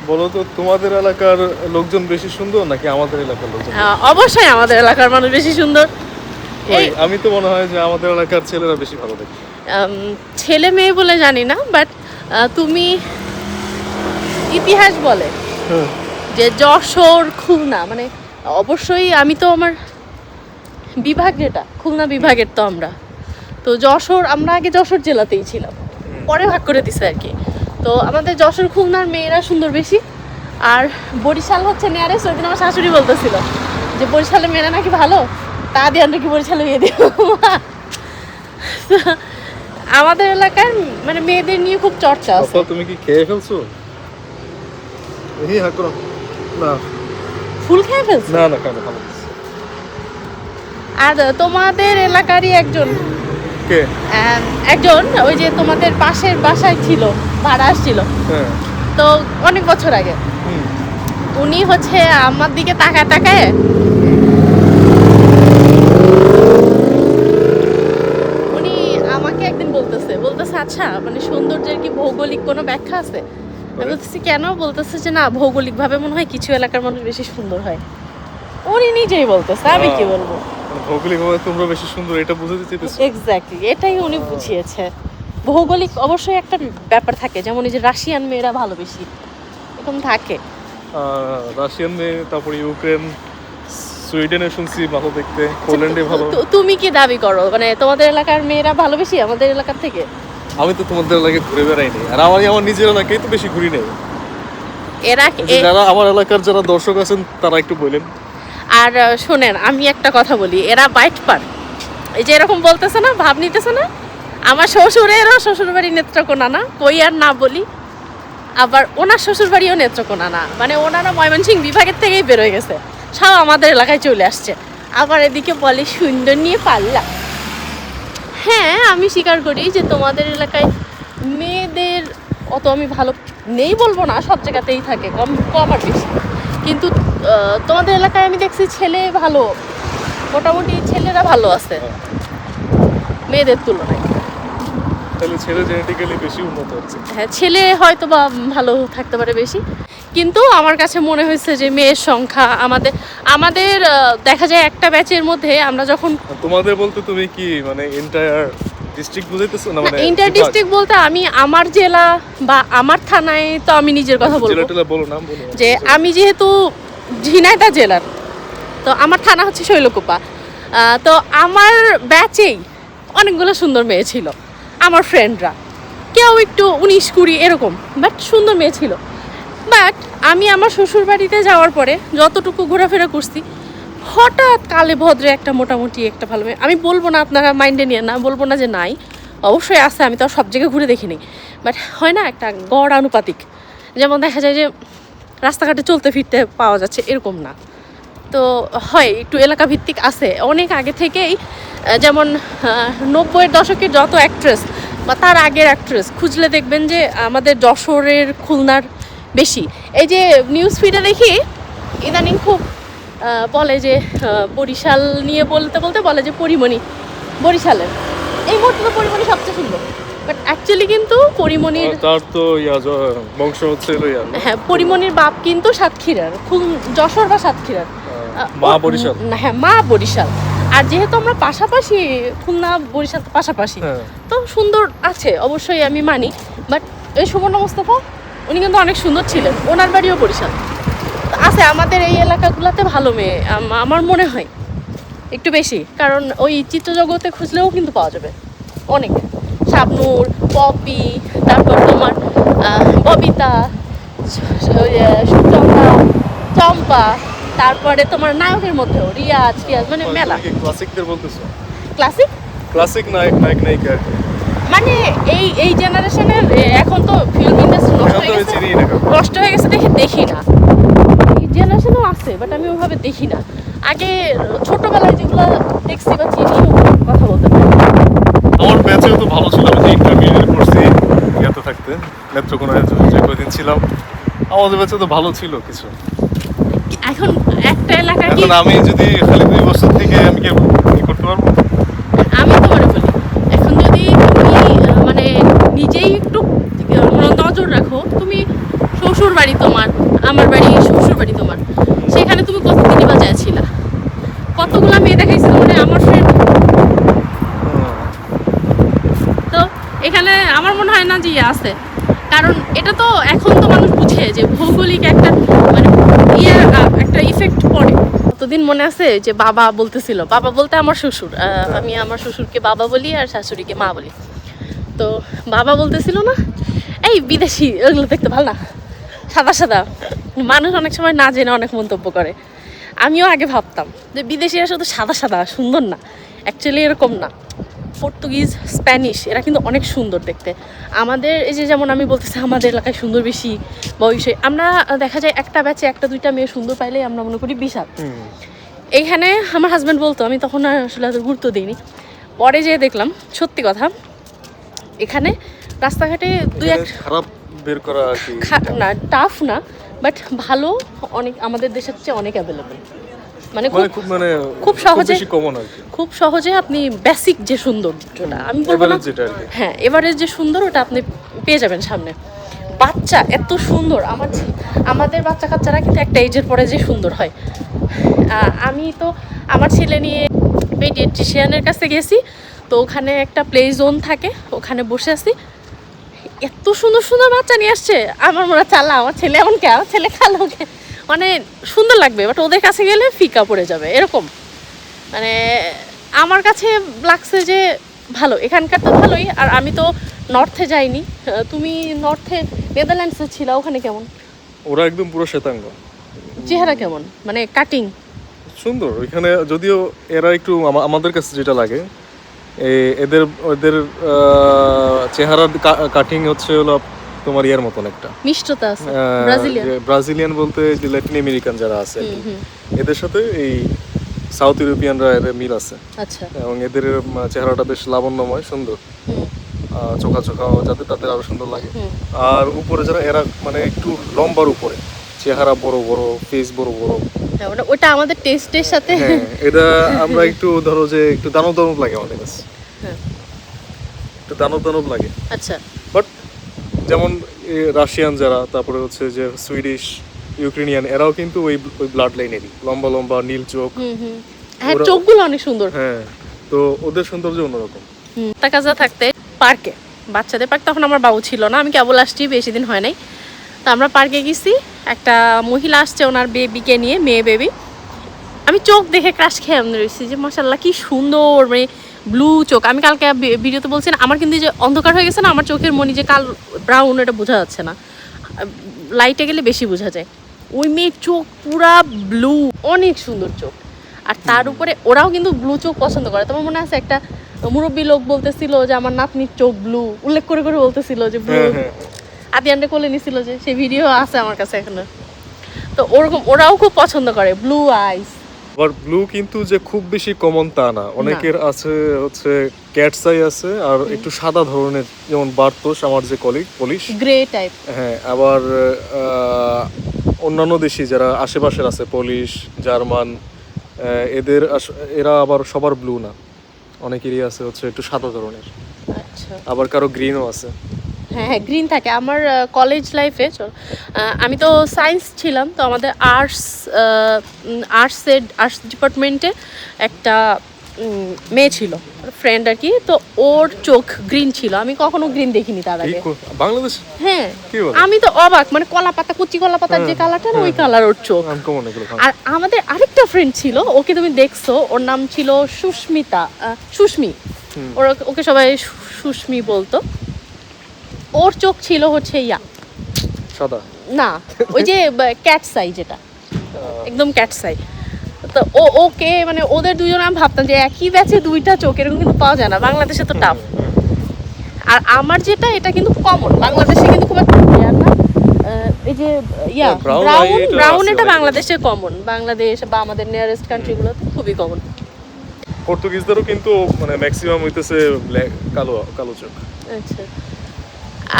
বলো তো, তোমাদের এলাকার লোকজন বেশি সুন্দর নাকি আমাদের এলাকার লোকজন? অবশ্যই আমাদের এলাকার মানুষ বেশি সুন্দর। আমি তো মনে হয় যে আমাদের এলাকার ছেলেরা বেশি ভালো দেখে। ছেলে মেয়ে বলে জানি না, বাট তুমি ইতিহাস বলে যে যশোর খুলনা, মানে অবশ্যই আমি তো আমার বিভাগ যেটা খুলনা বিভাগের, তো আমরা তো যশোর, আমরা আগে যশোর জেলাতেই ছিলাম, পরে ভাগ করে দিছে আর কি। তো আমাদের যশোর খুলনার মেয়েরা সুন্দর বেশি। আর বরিশাল হচ্ছে নিয়ারেস্ট। ওই দিন আমার শাশুড়ি বলতেছিল যে বরিশালের মেয়েরা নাকি ভালো, তা দিয়ে আমরা কি বরিশালে বিয়ে দিব। আমাদের এলাকার মানে মেয়েদের নিয়ে খুব চর্চা আছে। তুমি কি খেয়ে ফেলছো? না, ফুল খেয়ে ফেলছো? না না, কেন ভালো। আর তোমাদের এলাকারই একজন কে? একজন ওই যে তোমাদের পাশের বাসায় ছিল, ভাড়া আসছিল, তো অনেক বছর আগে। উনি হচ্ছে আমার দিকে তাকায় তাকায় উনি আমাকে একদিন বলতেছে আচ্ছা মানে সৌন্দর্যের কি ভৌগোলিক কোনো ব্যাখ্যা আছে? আমি বলতেছি কেন? বলতেছে যে না, ভৌগোলিক ভাবে মনে হয় কিছু এলাকার মানুষ বেশি সুন্দর হয়। উনি নিজেই বলতেছে, আমি কি বলবো। ভৌগোলিকভাবে তোমরা বেশি সুন্দর, এটা বুঝাতে চাইতেছো? এক্স্যাক্টলি, এটাই উনি বুঝিয়েছে। ভৌগোলিক অবশ্যই একটা ব্যাপার থাকে, যেমন এই যে রাশিয়ান মেয়েরা ভালো বেশি, এরকম থাকে। রাশিয়ান মেয়ে, তারপরে ইউক্রেন, সুইডেনে শুনছি ভালো দেখতে, পোল্যান্ডে ভালো। তুমি কি দাবি করো মানে তোমাদের এলাকার মেয়েরা ভালো বেশি আমাদের এলাকার থেকে? আমি তো তোমাদের এলাকায় ঘুরে বেড়াই নাই, আর আমার নিজের এলাকায় তো বেশি ঘুরি নাই। যারা আমার এলাকার যারা দর্শক আছেন তারা একটু বলেন। আর শোনেন, আমি একটা কথা বলি, এরা বাইট পার, এই যে এরকম বলতেছে না, ভাব নিতেছে না। আমার শ্বশুরেরও শ্বশুরবাড়ি নেত্রকোনা না, কই আর না বলি। আবার ওনার শ্বশুরবাড়িও নেত্রকোনা না, মানে ওনারা ময়মনসিংহ বিভাগের থেকেই বেরোয় গেছে, সব আমাদের এলাকায় চলে আসছে। আবার এদিকে বলে সুন্দর নিয়ে পাল্লা। হ্যাঁ, আমি স্বীকার করি যে তোমাদের এলাকায় মেয়েদের অত আমি ভালো নেই বলবো না, সব জায়গাতেই থাকে, কম কম আর বেশি। কিন্তু তোমাদের এলাকায় আমি দেখছি ছেলে ভালো, মোটামুটি ছেলেরা ভালো আছে মেয়েদের তুলনায়। তাহলে ছেলে জেনেটিক্যালি বেশি উন্নত হচ্ছে। হ্যাঁ, ছেলে হয়তো বা ভালো থাকতে পারে বেশি, কিন্তু আমার কাছে মনে হয়েছে যে মেয়ের সংখ্যা আমাদের দেখা যায় একটা ব্যাচের মধ্যে আমরা যখন। তোমাদের বলতে তুমি কি মানে এন্টায়ার ডিস্ট্রিক্ট বুঝাইতেছো না? মানে ইন্টার ডিস্ট্রিক্ট বলতে আমি আমার জেলা বা আমার থানায়, তো আমি নিজের কথা বলবো। জেলা বলো, নাম বলো। যে আমি যেহেতু ঝিনাইদহ জেলার, তো আমার থানা হচ্ছে শৈলকুপা। তো আমার ব্যাচেই অনেকগুলো সুন্দর মেয়ে ছিল, আমার ফ্রেন্ডরা, কেউ একটু 19-20 এরকম, বাট সুন্দর মেয়ে ছিল। বাট আমি আমার শ্বশুর বাড়িতে যাওয়ার পরে যতটুকু ঘোরাফেরা করছি, হঠাৎ কালে ভদ্রে একটা মোটামুটি একটা ভালো মেয়ে, আমি বলবো না, আপনারা মাইন্ডে নিয়ে না, বলবো না যে নাই, অবশ্যই আছে, আমি তো সব জায়গায় ঘুরে দেখিনি। বাট হয় না একটা গড় আনুপাতিক, যেমন দেখা যায় যে রাস্তাঘাটে চলতে ফিরতে পাওয়া যাচ্ছে, এরকম না। তো হয় একটু এলাকা ভিত্তিক আছে অনেক আগে থেকেই। যেমন 90-এর দশকের যত অ্যাক্ট্রেস বা তার আগের অ্যাক্ট্রেস খুঁজলে দেখবেন যে আমাদের যশোরের খুলনার বেশি। এই যে নিউজ ফিডে দেখি ইদানিং খুব বলে যে বরিশাল নিয়ে বলতে বলতে বলে যে পরিমণি বরিশালের, এই মুহূর্তে তো পরিমণি সবচেয়ে সুন্দর, বাট অ্যাকচুয়ালি কিন্তু পরিমণির তার তো বংশ হচ্ছে হ্যাঁ, পরিমণির বাপ কিন্তু সাতক্ষীরার, যশোর বা সাতক্ষীরার, মা বরিশাল। হ্যাঁ, মা বরিশাল। আর যেহেতু আমরা পাশাপাশি, খুলনা বরিশাল তো পাশাপাশি, তো সুন্দর আছে অবশ্যই, আমি মানি। বাট এই সুবর্ণ মোস্তফা উনি কিন্তু অনেক সুন্দর ছিলেন, ওনার বাড়িও বরিশাল। আছে আমাদের এই এলাকাগুলোতে ভালো মেয়ে, আমার মনে হয় একটু বেশি, কারণ ওই চিত্রজগতে খুঁজলেও কিন্তু পাওয়া যাবে অনেক। শাবনূর, পপি, তারপর তোমার ববিতা, সুচন্দা, চম্পা, তারপরে তোমার নায়কের মধ্যেও রিয়াজ, মানে মেলা। ক্লাসিকদের বলতেছো? ক্লাসিক নায়িকা মানে এই জেনারেশনের, এখন তো ফিল্ম ইন্ডাস্ট্রি নষ্ট হয়ে গেছে দেখি না। এই জেনারেশনও আছে, বাট আমি ওইভাবে দেখি না। আগে ছোটবেলায় যেগুলো দেখছি বা চিনি, কথা বলতে পারি। আমার ব্যাচেও তো ভালো ছিল, আমি যে ইন্টারমিডিয়েট পড়ছি ইয়াতে থাকতে নেত্রকোনায় যে কয়দিন ছিলাম, আমাদের ব্যাচে তো ভালো ছিল কিছু। এখন একটা এলাকা কি, এখন আমি যদি খালি 2 বছর থেকে আমি কি করতে পারবো? আমি তোমার বলি, এখন যদি তুমি মানে নিজেই একটু নজর রাখো, তুমি শ্বশুর বাড়ি তোমার, আমার বাড়ি শ্বশুর বাড়ি তোমার, সেখানে তুমি কতদিনই বা যাচ্ছিলা, কতগুলা মেয়ে দেখাইছিল মানে আমার ফ্রেন্ড। তো এখানে আমার মনে হয় না যে ইয়ে আছে, কারণ এটা তো এখন তো মানুষ বুঝে যে ভৌগোলিক একটা মানে ইয়ে একটা ইফেক্ট পড়ে। কতদিন মনে আছে যে বাবা বলতেছিল, বাবা বলতে আমার শ্বশুর, আমি আমার শ্বশুরকে বাবা বলি আর শাশুড়িকে মা বলি। তো বাবা বলতেছিল না, এই বিদেশি ওগুলো দেখতে ভালো না, সাদা সাদা। মানুষ অনেক সময় না জেনে অনেক মন্তব্য করে। আমিও আগে ভাবতাম যে বিদেশিরা শুধু সাদা সাদা সুন্দর না, অ্যাকচুয়ালি এরকম না। পর্তুগিজ, স্প্যানিশ এরা কিন্তু অনেক সুন্দর দেখতে। আমাদের এই যে যেমন আমি বলতেছি আমাদের এলাকায় সুন্দর বেশি বা ওই সে, আমরা দেখা যায় একটা ব্যাচে একটা দুইটা মেয়ে সুন্দর পাইলেই আমরা মনে করি বিশাল। এইখানে আমার হাজব্যান্ড বলতো, আমি তখন আর আসলে এত গুরুত্ব দিইনি, পরে যেয়ে দেখলাম সত্যি কথা এখানে রাস্তাঘাটে দুই এক খারাপ বের করা আর কি না, টাফ না, বাট ভালো অনেক আমাদের দেশের চেয়ে অনেক অ্যাভেলেবেল। মানে খুব সহজে বেশি কমন আর কি, খুব সহজে আপনি বেসিক যে সৌন্দর্যটা আমি বলবো না, যেটা আর কি, হ্যাঁ এভারেজ যে সুন্দর ওটা আপনি পেয়ে যাবেন সামনে। বাচ্চা এত সুন্দর, আমাদের বাচ্চা কাচ্চারা কিন্তু একটা এজের পরে যে সুন্দর হয়। আমি তো আমার ছেলে নিয়ে পেডিয়াট্রিশিয়ানের কাছে গেছি, তো ওখানে একটা প্লে জোন থাকে, ওখানে বসে আছি, এত সুন্দর সুন্দর বাচ্চা নিয়ে আসছে। আমার মনে হয় চালা আমার ছেলে এমন কে, আমার ছেলে খালো কে, মানে সুন্দর লাগবে, বাট ওদের কাছে গেলে ফিকা পড়ে যাবে এরকম। মানে আমার কাছে লাগছে যে ভালো, এখানকার তো ভালোই। আর আমি তো নর্থে যাইনি, তুমি নর্থে নেদারল্যান্ডসে ছিল, ওখানে কেমন? ওরা একদম পুরো শ্বেতাঙ্গ। চেহারা কেমন, মানে কাটিং? সুন্দর ওইখানে, যদিও এরা একটু আমাদের কাছে যেটা লাগে এদের ওদের চেহারার কাটিং হচ্ছে হলো তোমার ইয়ার মতন একটা মিষ্টতা আছে, ব্রাজিলিয়ান বলতে যে ল্যাটিন আমেরিকান যারা আছে এদের সাথে এই সাউথ ইউরোপিয়ানরা এর মিল আছে। আচ্ছা। এবং এদের চেহারাটা বেশ লাবণ্যময়, সুন্দর, চোখা চোখা যাতে তাদের আরো সুন্দর লাগে। আর উপরে যারা এরা মানে একটু লম্বার উপরে, চেহারা বড় বড়, ফেস বড় বড়, ওটা আমাদের টেস্টের সাথে এটা আমরা একটু ধরো যে একটু দানব দানব লাগে আমাদের কাছে, একটু দানব দানব লাগে। আচ্ছা। বাট যেমন রাশিয়ান যারা, তারপরে হচ্ছে যে সুইডিশ, ইউক্রেনিয়ান, এরাও কিন্তু ওই ব্লাড লাইনেরই, লম্বা লম্বা নীল চোখ। হ্যাঁ, চোখগুলো অনেক সুন্দর। হ্যাঁ, তো ওদের সৌন্দর্য অন্যরকম। কাজা থাকতে পার্কে, বাচ্চাদের পার্ক, তখন আমার বাবু ছিল না, আমি কেবল আসছি, বেশি দিন হয় নাই। তো আমরা পার্কে গেছি, একটা মহিলা আসছে ওনার বেবিকে নিয়ে, মেয়ে বেবি। আমি চোখ দেখে ক্রাশ খেয়ে আমি রয়েছি যে মাশাআল্লাহ কি সুন্দর, মানে ব্লু চোখ। আমি কালকে ভিডিওতে বলছি না, আমার কিন্তু যে অন্ধকার হয়ে গেছে না, আমার চোখের মনি যে কাল ব্রাউন, এটা বোঝা যাচ্ছে না, লাইটে গেলে বেশি বোঝা যায়। ওই মেয়ের চোখ পুরা ব্লু, অনেক সুন্দর চোখ। আর তার উপরে ওরাও কিন্তু ব্লু চোখ পছন্দ করে। তোমার মনে আছে একটা মুরব্বী লোক বলতেছিল যে আমার নাতনির চোখ ব্লু, উল্লেখ করে করে বলতেছিল যে ব্লু, আদিয়ানটা কোলে নিছিল, যে সেই ভিডিও আছে আমার কাছে এখনো। তো ওরকম ওরাও খুব পছন্দ করে ব্লু আইস। আবার ব্লু কিন্তু যে খুব বেশি কমন তা না, অনেকের আছে হচ্ছে ক্যাটস আই আছে, আর একটু সাদা ধরনের, যেমন বার্তোস আমার যে কলিগ, পলিশ গ্রে টাইপ। হ্যাঁ, আবার অন্যান্য দেশি যারা আশেপাশের আছে, পলিশ, জার্মান, এরা আবার সবার ব্লু না, অনেকেরই আছে হচ্ছে একটু সাদা ধরনের। আচ্ছা। আবার কারো গ্রিনও আছে। হ্যাঁ হ্যাঁ, গ্রিন থাকে। আমার কলেজ লাইফে আমি তো সায়েন্স ছিলাম, তো আমাদের আর্টস ডিপার্টমেন্টে একটা মেয়ে ছিল, ফ্রেন্ড আর কি। তো ওর চোখ গ্রিন ছিল, আমি কখনো গ্রিন দেখিনি তার আগে। বাংলাদেশ? হ্যাঁ, আমি তো অবাক, মানে কলা পাতা, কুচি কলা পাতার যে কালারটা না, ওই কালার ওর চোখ। আর আমাদের আরেকটা ফ্রেন্ড ছিল, ওকে তুমি দেখছো, ওর নাম ছিল সুস্মি, ওকে সবাই সুস্মি বলতো। ওর চোখ ছিল হচ্ছে সাদা না, ওই যে ক্যাটস আই, যেটা একদম ক্যাটস আই। তো ওকে মানে ওদের দুজন আমি ভাবতাম যে একই ব্যাচে দুইটা চোখ, এরকম কিন্তু পাওয়া যায় না, বাংলাদেশে তো টাফ। আর আমার যেটা, এটা কিন্তু কমন, বাংলাদেশে কিন্তু খুব একটা রেয়ার না। এই যে ব্রাউন, এটা বাংলাদেশে কমন, বাংলাদেশ বা আমাদের নিয়ারেস্ট কান্ট্রিগুলোতে খুবই কমন। পর্তুগিজদেরও কিন্তু মানে ম্যাক্সিমাম হইতেছে কালো কালো চোখ। আচ্ছা।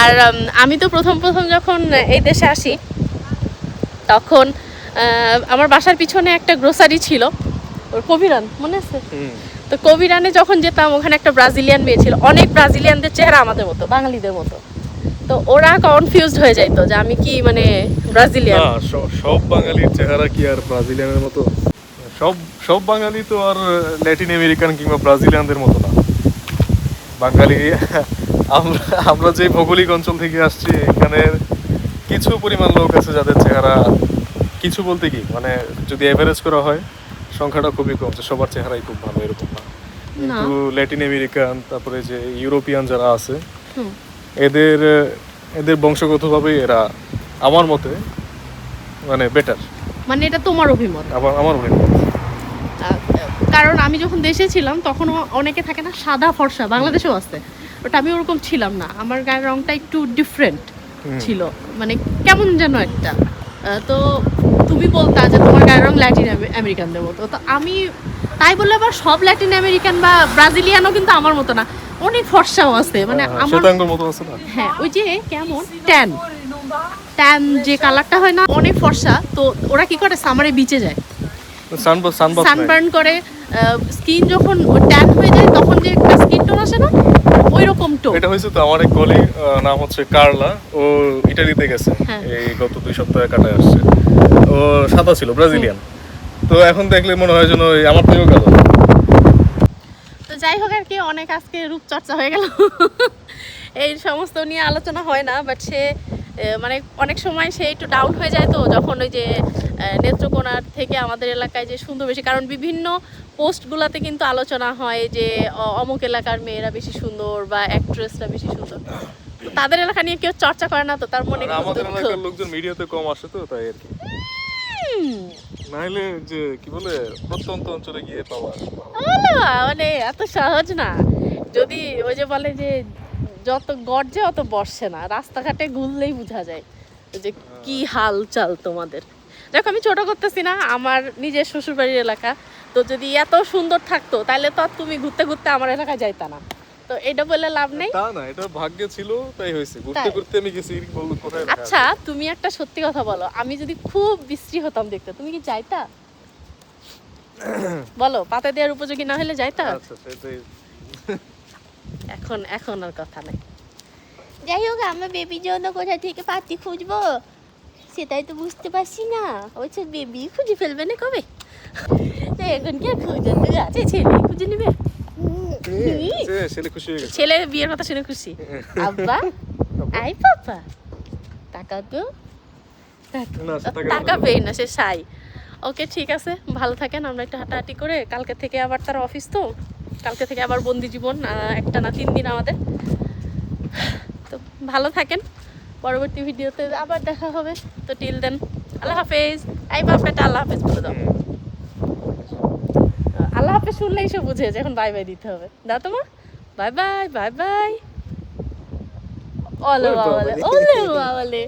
আর আমি তো প্রথম যখন এই দেশে আসি, তখন আমার বাসার পিছনে একটা গ্রোসারি ছিল, ওর কবিরান মনে আছে? তো কবিরানে যখন যেতাম, ওখানে একটা ব্রাজিলিয়ান মেয়ে ছিল, অনেক ব্রাজিলিয়ানদের চেহারা আমাদের মতো, বাঙালিদের মতো, তো ওরা কনফিউজড হয়ে যাইতো যে আমি কি মানে ব্রাজিলিয়ান। না, সব বাঙালির চেহারা কি আর ব্রাজিলিয়ানের মতো? সব সব বাঙালি তো আর ল্যাটিন আমেরিকান কিংবা ব্রাজিলিয়ানদের মতো না। বাঙালি আমরা আমরা যে ভৌগোলিক অঞ্চল থেকে আসছি, এখানে কিছু পরিমাণ লোক আছে যাদের চেহারা, কিছু বলতে কি মানে যদি এভারেজ করা হয় সংখ্যাটা খুবই কম, যে সবার চেহারাই খুব ভালো এরকম না। কিন্তু ল্যাটিন আমেরিকান, তারপরে যে ইউরোপিয়ান যারা আছে, হুম। এদের এদের বংশগতভাবে এরা আমার মতে মানে বেটার। মানে এটা তোমার অভিমত? আমার মনে হয়। কারণ আমি যখন দেশে ছিলাম তখন অনেকে থাকে না সাদা ফর্সা, বাংলাদেশেও আছে, বাট আমি ওরকম ছিলাম না। আমার গায়ের রংটা একটু ডিফারেন্ট ছিল, মানে কেমন যেন একটা। তো তুমি বলতা যে তোমার গায়ের রং ল্যাটিন আমেরিকানদের মতো, তো আমি তাই বললে আবার সব ল্যাটিন আমেরিকান বা ব্রাজিলিয়ানও কিন্তু আমার মতো না, অনেক ফর্সাও আছে। মানে আমার শ্বেতাঙ্গর মতো আছে না? হ্যাঁ, ওই যে কেমন ট্যান ট্যান যে কালারটা হয় না, অনেক ফর্সা। তো ওরা কি করে সামারে বিচে যায়, সানবার্ন করে, স্কিন যখন ট্যান হয়ে যায় তখন যে একটা স্কিন টোন আসে না, ওই রকম টোন। এটা হয়েছে তো আমার এক কলিগ, নাম হচ্ছে কার্লা, ও ইটালিতে গেছে হ্যাঁ। এই গত 2 সপ্তাহে কাটায় আসছে। ও সাদা ছিল, ব্রাজিলিয়ান। তো এখন দেখলে মনে হয় যেন ওই আমার থেকেও কালো। তো যাই হোক আর কি, অনেক আজকে রূপচর্চা হয়ে গেল। এই সমস্ত নিয়ে আলোচনা হয় না, বাট সে মানে অনেক সময় সে একটু ডাউন হয়ে যায়। তো যখন ওই যে নেত্রকোনার থেকে আমাদের এলাকায় যে সুন্দর বেশি, কারণ বিভিন্ন পোস্টগুলোতে কিন্তু আলোচনা হয় যে অমুক এলাকার মেয়েরা বেশি সুন্দর বা অ্যাক্ট্রেসরা বেশি সুন্দর, তো তাদের এলাকা নিয়ে কেউ চর্চা করে না, তো তার মনে আর আমাদের এলাকার লোকজন মিডিয়াতে কম আসে, তো তাই আর কি। নাইলে যে কি বলে প্রত্যন্ত অঞ্চলে গিয়ে পাওয়া। মানে এত সহজ না। যদি ওই যে বলে যে যত গর্জে অত বর্ষে না, রাস্তাঘাটে ঘুরলেই বোঝা যায় যে কি হাল চাল তোমাদের। দেখো আমি ছোট করতেছি না, আমার নিজের শ্বশুরবাড়ির এলাকা, তো যদি এত সুন্দর থাকতো তাহলে তো আর তুমি ঘুরতে ঘুরতে আমার এলাকায় যাইতা না। তো এটা বলে লাভ নেই। তা না, এটা ভাগ্যে ছিল তাই হয়েছে, ঘুরতে তাই? ঘুরতে আমি গেছি, বলবো কোথায় রাখা আচ্ছা তুমি একটা সত্যি কথা বলো, আমি যদি খুব বিশ্রী হতাম দেখতে, তুমি কি যাইতা? বলো, পাতা দেওয়ার উপযোগী না হলে যাইতা? আছে। আচ্ছা সেটাই। এখন আর কথা নাই। যাই হোক, আমার বেবির জন্য কোথা থেকে পাত্রী খুঁজবো সেটাই তো বুঝতে পারছি না। ওই তো বেবি খুঁজে ফেলবে না কবে? তো এখন কি আর খুঁজে আছে, ছেলে খুঁজে নেবে। ছেলে খুশি হয়ে গেছে। ছেলে বিয়ের কথা শুনে খুশি। আব্বা আই পাপা টাকা তো না, সে টাকা তাকাবে না, সে সাই। ওকে ঠিক আছে, ভালো থাকেন। আমরা একটু হাঁটাহাঁটি করে, কালকে থেকে আবার তার অফিস, তো কালকে থেকে আবার বন্দি জীবন, একটা না 3 দিন আমাদের। তো ভালো থাকেন, পরবর্তী ভিডিওতে আবার দেখা হবে। তো টিল দেন আল্লাহ হাফেজ। আই বাপটা আল্লাহ হাফেজ বলে দাও। আল্লাহ হাফেজ শুনলেই সে বুঝে যে এখন বাই বাই দিতে হবে। দাও তোমার বাই বাই বাই বাই। ওলে বাবালে ওলে বাবালে।